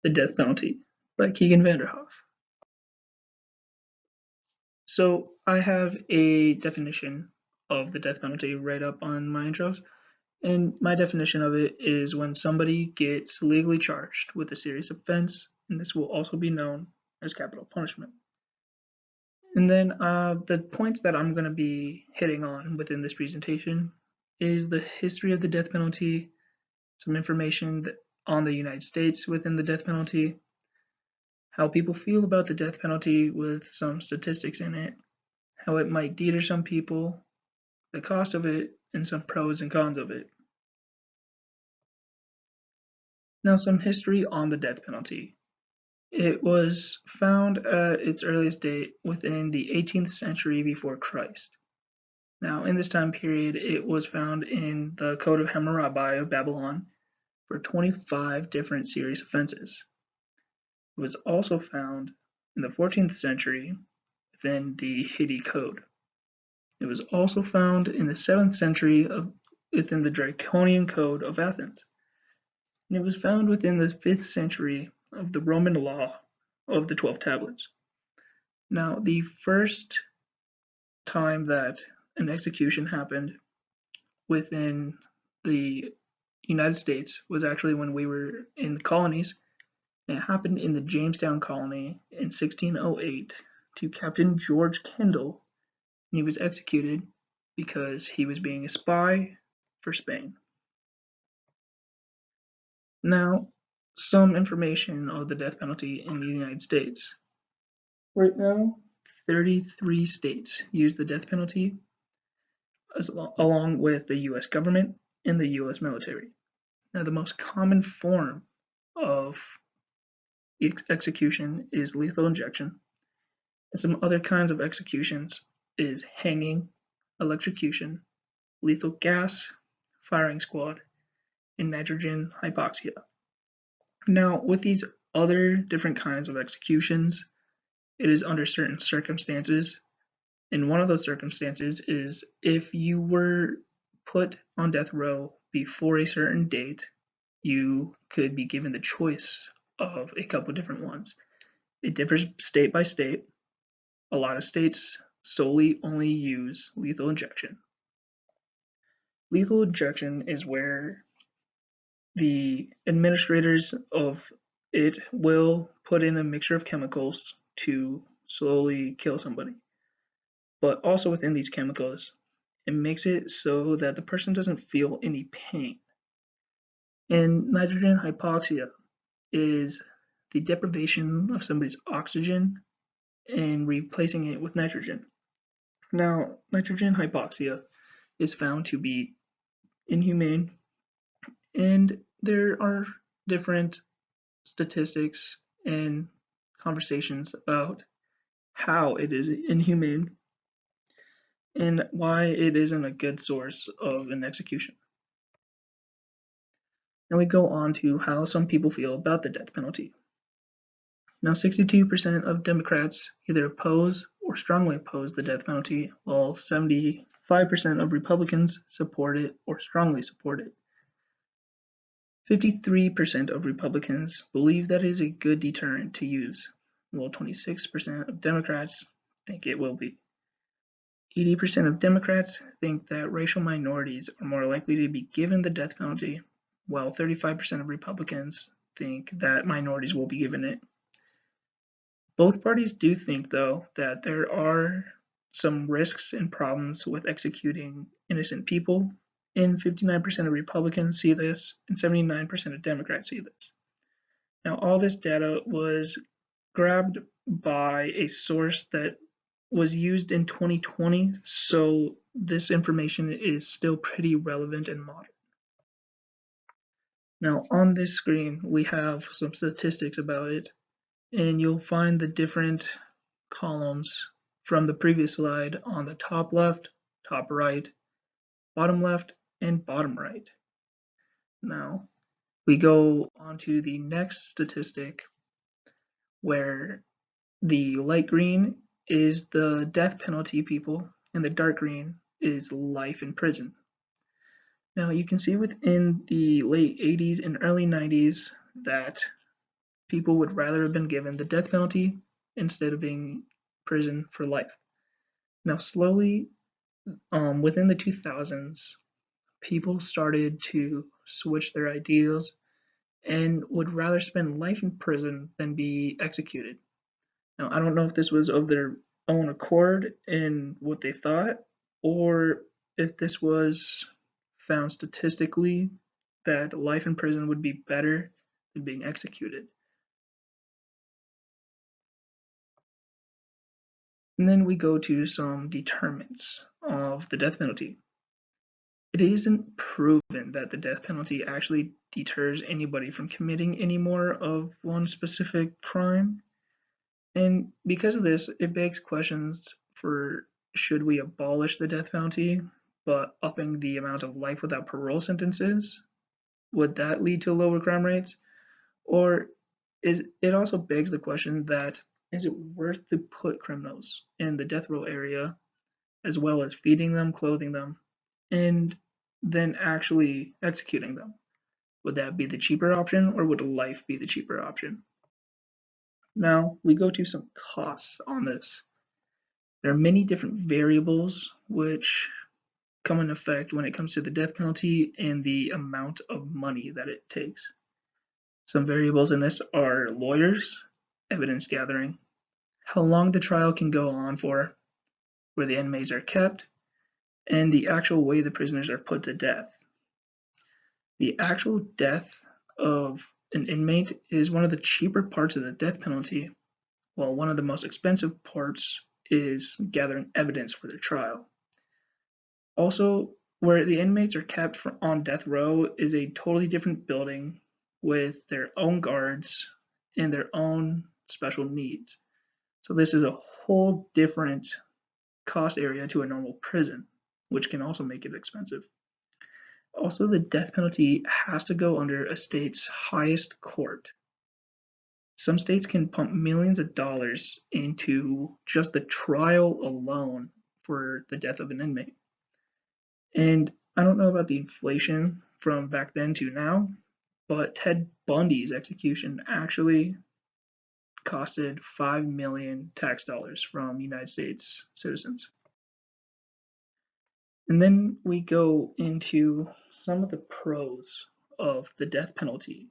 The Death Penalty by Keegan Vanderhoff. So I have a definition of the death penalty right up on my intros, and my definition of it is when somebody gets legally charged with a serious offense, and this will also be known as capital punishment. And then the points that I'm going to be hitting on within this presentation is the history of the death penalty, some information on the United States within the death penalty, how people feel about the death penalty with some statistics in it, how it might deter some people, the cost of it, and some pros and cons of it. Now, some history on the death penalty. It was found at its earliest date within the 18th century before Christ. Now, in this time period, it was found in the Code of Hammurabi of Babylon for 25 different serious offenses. It was also found in the 14th century within the Hittite Code. It was also found in the 7th century within the Draconian Code of Athens. And it was found within the 5th century of the Roman law of the 12 tablets. Now, the first time that an execution happened within the United States was actually when we were in the colonies. And it happened in the Jamestown colony in 1608 to Captain George Kendall, and he was executed because he was being a spy for Spain. Now, some information of the death penalty in the United States. Right now, 33 states use the death penalty, along with the US government and the US military. Now, the most common form of execution is lethal injection, and some other kinds of executions is hanging, electrocution, lethal gas, firing squad, and nitrogen hypoxia. Now, with these other different kinds of executions, it is under certain circumstances, and one of those circumstances is if you were put on death row before a certain date, you could be given the choice of a couple different ones. It differs state by state. A lot of states solely only use lethal injection. Lethal injection is where the administrators of it will put in a mixture of chemicals to slowly kill somebody. But also within these chemicals, it makes it so that the person doesn't feel any pain. And nitrogen hypoxia is the deprivation of somebody's oxygen and replacing it with nitrogen. Now, nitrogen hypoxia is found to be inhumane, and there are different statistics and conversations about how it is inhumane and why it isn't a good source of an execution. Now we go on to how some people feel about the death penalty. Now 62% of Democrats either oppose or strongly oppose the death penalty, while 75% of Republicans support it or strongly support it. 53% of Republicans believe that it is a good deterrent to use, while 26% of Democrats think it will be. 80% of Democrats think that racial minorities are more likely to be given the death penalty, while 35% of Republicans think that minorities will be given it. Both parties do think, though, that there are some risks and problems with executing innocent people, and 59% of Republicans see this, and 79% of Democrats see this. Now, all this data was grabbed by a source that was used in 2020, so this information is still pretty relevant and modern. Now, on this screen, we have some statistics about it, and you'll find the different columns from the previous slide on the top left, top right, bottom left, and bottom right. Now, we go on to the next statistic where the light green is the death penalty people and the dark green is life in prison. Now you can see within the late 80s and early 90s that people would rather have been given the death penalty instead of being imprisoned for life. Now, slowly, within the 2000s, people started to switch their ideals and would rather spend life in prison than be executed. Now, I don't know if this was of their own accord in what they thought, or if this was found statistically that life in prison would be better than being executed. And then we go to some determinants of the death penalty. It isn't proven that the death penalty actually deters anybody from committing any more of one specific crime. And because of this, it begs questions for should we abolish the death penalty, but upping the amount of life without parole sentences? Would that lead to lower crime rates? Or is it also begs the question that is it worth to put criminals in the death row area as well as feeding them, clothing them, and then actually executing them? Would that be the cheaper option or would life be the cheaper option? Now we go to some costs on this. There are many different variables which come in effect when it comes to the death penalty and the amount of money that it takes. Some variables in this are lawyers, evidence gathering, how long the trial can go on for, where the inmates are kept, and the actual way the prisoners are put to death. The actual death of an inmate is one of the cheaper parts of the death penalty, while one of the most expensive parts is gathering evidence for their trial. Also, where the inmates are kept on death row is a totally different building with their own guards and their own special needs. So this is a whole different cost area to a normal prison, which can also make it expensive. Also, the death penalty has to go under a state's highest court. Some states can pump millions of dollars into just the trial alone for the death of an inmate. And I don't know about the inflation from back then to now, but Ted Bundy's execution actually costed 5 million tax dollars from United States citizens. And then we go into some of the pros of the death penalty.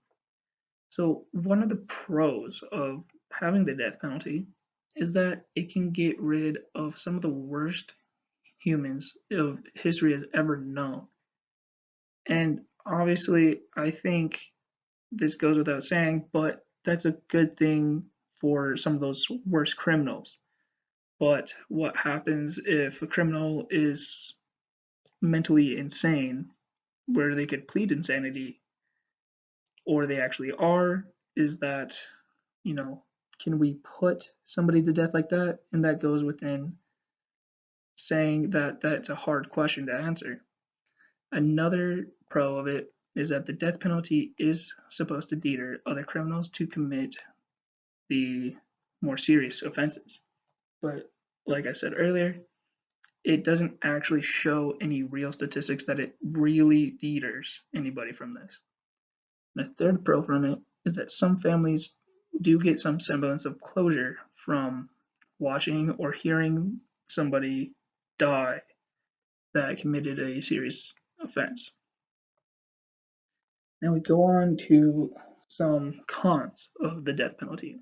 So one of the pros of having the death penalty is that it can get rid of some of the worst humans of history has ever known. And obviously, I think this goes without saying, but that's a good thing for some of those worst criminals. But what happens if a criminal is mentally insane, where they could plead insanity, or they actually are? Is that, you know, can we put somebody to death like that? And that goes within saying that that's a hard question to answer. Another pro of it is that the death penalty is supposed to deter other criminals to commit the more serious offenses. But like I said earlier, it doesn't actually show any real statistics that it really deters anybody from this. And a third pro from it is that some families do get some semblance of closure from watching or hearing somebody die that committed a serious offense. Now we go on to some cons of the death penalty.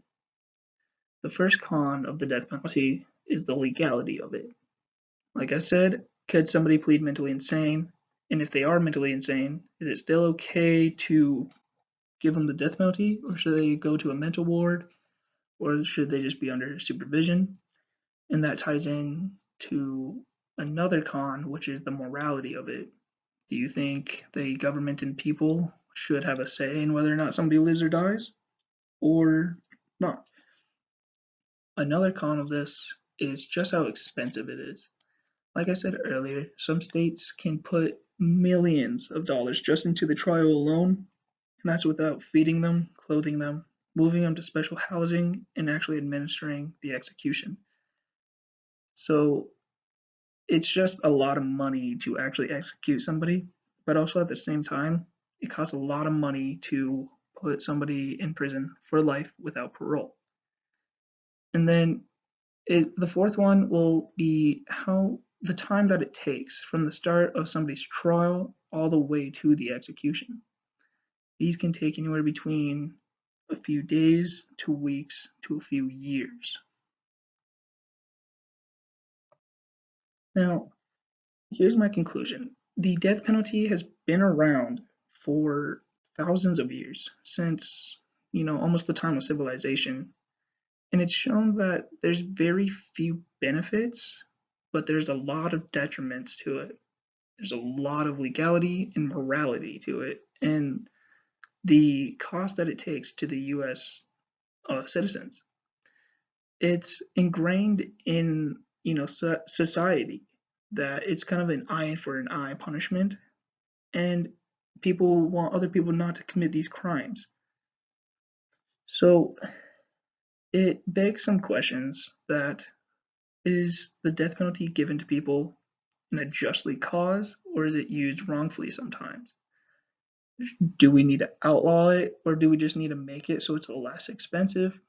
The first con of the death penalty is the legality of it. Like I said, could somebody plead mentally insane? And if they are mentally insane, is it still okay to give them the death penalty, or should they go to a mental ward, or should they just be under supervision? And that ties in to another con, which is the morality of it. Do you think the government and people should have a say in whether or not somebody lives or dies, or not? Another con of this is just how expensive it is. Like I said earlier, some states can put millions of dollars just into the trial alone, and that's without feeding them, clothing them, moving them to special housing, and actually administering the execution. So it's just a lot of money to actually execute somebody, but also at the same time, it costs a lot of money to put somebody in prison for life without parole. And then the fourth one will be how the time that it takes from the start of somebody's trial all the way to the execution. These can take anywhere between a few days to weeks to a few years. Now, here's my conclusion. The death penalty has been around for thousands of years, since, almost the time of civilization. And it's shown that there's very few benefits, but there's a lot of detriments to it. There's a lot of legality and morality to it, and the cost that it takes to the U.S. Citizens. It's ingrained in society that it's kind of an eye for an eye punishment, and people want other people not to commit these crimes. So it begs some questions that is the death penalty given to people in a justly cause, or is it used wrongfully sometimes? Do we need to outlaw it, or do we just need to make it so it's less expensive?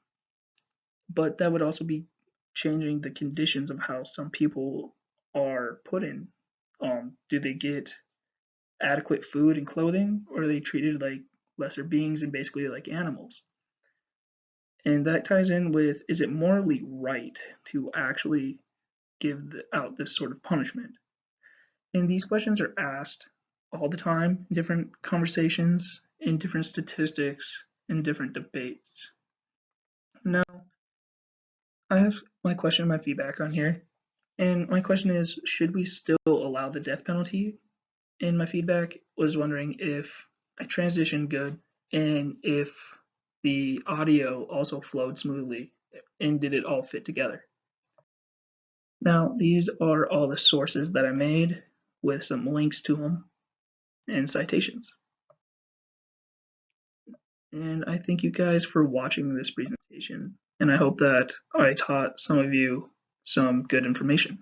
But that would also be changing the conditions of how some people are put in. Do they get adequate food and clothing, or are they treated like lesser beings and basically like animals? And that ties in with, is it morally right to actually give out this sort of punishment? And these questions are asked all the time in different conversations, in different statistics, in different debates. Now, I have my question, my feedback on here. And my question is, should we still allow the death penalty? And my feedback was wondering if I transitioned good and if the audio also flowed smoothly and did it all fit together. Now, these are all the sources that I made with some links to them and citations. And I thank you guys for watching this presentation, and I hope that I taught some of you some good information.